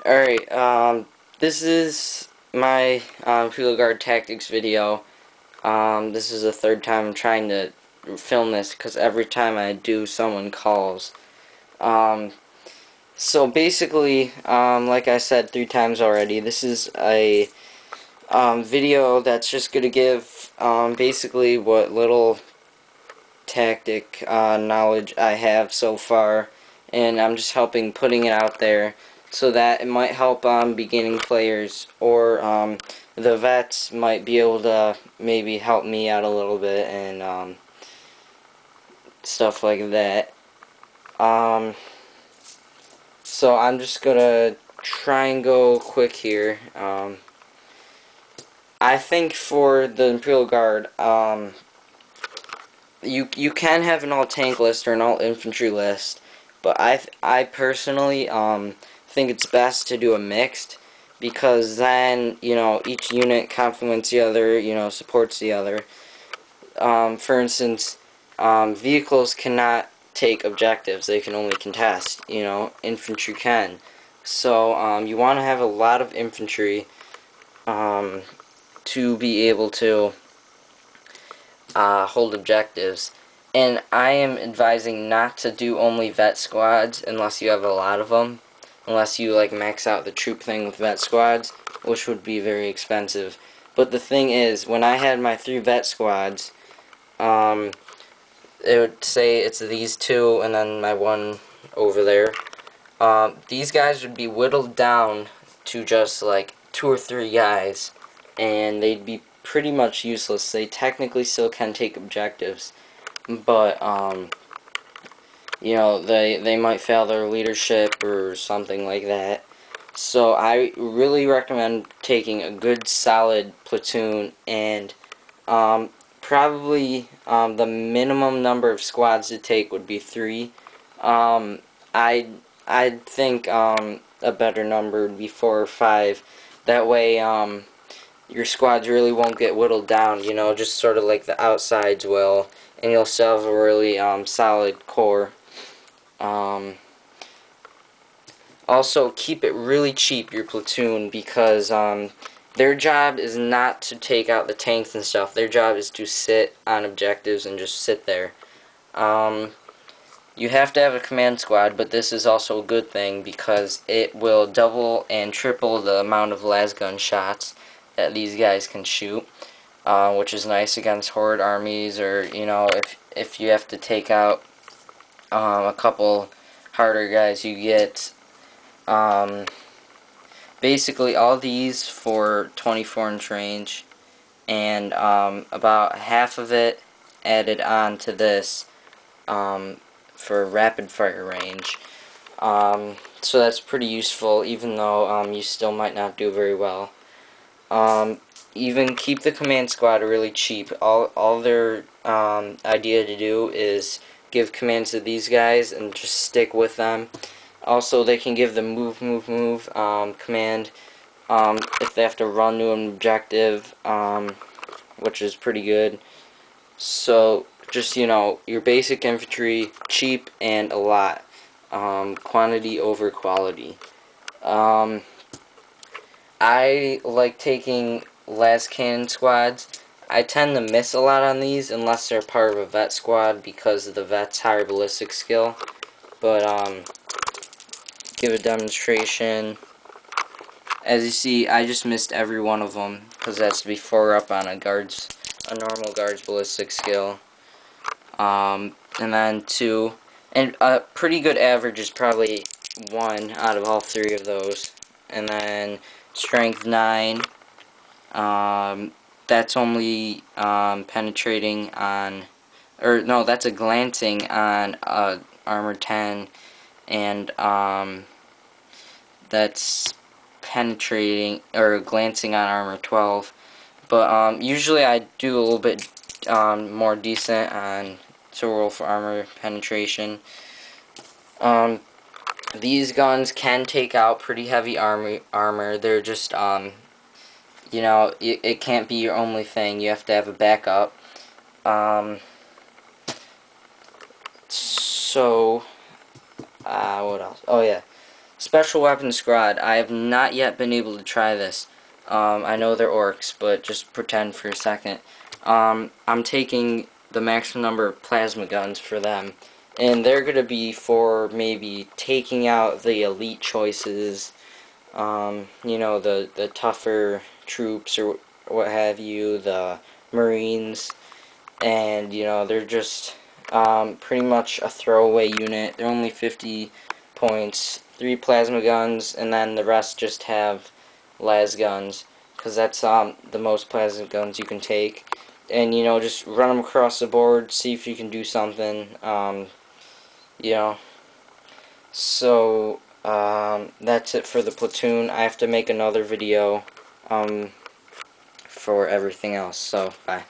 Alright, this is my field guard tactics video. This is the third time I'm trying to film this because every time I do, someone calls. Um, so basically, like I said 3 times already, this is a video that's just going to give basically what little tactic knowledge I have so far, and I'm just helping putting it out there so that it might help beginning players, or the vets might be able to maybe help me out a little bit and stuff like that. Um, so I'm just gonna try and go quick here. I think for the Imperial Guard, you can have an all tank list or an all infantry list, but I personally think it's best to do a mixed, because then each unit complements the other, supports the other. For instance, vehicles cannot take objectives; they can only contest. Infantry can. So you want to have a lot of infantry um, to be able to hold objectives. And I am advising not to do only vet squads unless you have a lot of them. Unless you like max out the troop thing with vet squads, which would be very expensive. But the thing is, when I had my 3 vet squads, it would say it's these 2 and then my 1 over there. These guys would be whittled down to just like 2 or 3 guys, and they'd be pretty much useless. They technically still can take objectives, but they might fail their leadership or something like that. So I really recommend taking a good solid platoon, and probably the minimum number of squads to take would be 3. Um, I I think a better number would be 4 or 5. That way your squads really won't get whittled down, just sort of like the outsides will, and you'll still have a really solid core. Um, Also, keep it really cheap, your platoon, because their job is not to take out the tanks and stuff. Their job is to sit on objectives and just sit there. You have to have a command squad, but this is also a good thing because it will double and triple the amount of lasgun shots that these guys can shoot, which is nice against horde armies, or if you have to take out a couple harder guys. You get basically all these for 24-inch range, and about half of it added on to this for rapid fire range. So that's pretty useful, even though you still might not do very well. Even keep the command squad really cheap. All their idea to do is give commands to these guys and just stick with them. Also, they can give the move, move, move command if they have to run to an objective, which is pretty good. So, just, your basic infantry, cheap and a lot. Quantity over quality. I like taking las cannon squads. I tend to miss a lot on these unless they're part of a vet squad because of the vet's higher ballistic skill. But, give a demonstration. As you see, I just missed every one of them because that's before up on a normal guard's ballistic skill. And then 2, and a pretty good average is probably 1 out of all 3 of those. And then strength 9. That's only penetrating on, or no, that's a glancing on armor 10, and that's penetrating or glancing on armor 12. But usually I do a little bit more decent on to roll for armor penetration. These guns can take out pretty heavy armor. They're just it can't be your only thing. You have to have a backup. So what else? Oh yeah. Special Weapons Squad. I have not yet been able to try this. I know they're orcs, but just pretend for a second. I'm taking the maximum number of plasma guns for them. And they're going to be for maybe taking out the elite choices, you know, the tougher troops or what have you, the Marines. And, you know, they're just pretty much a throwaway unit. They're only 50 points, 3 plasma guns, and then the rest just have las guns, because that's the most plasma guns you can take. And, you know, just run them across the board, see if you can do something, you know. So, that's it for the platoon. I have to make another video for everything else, so bye.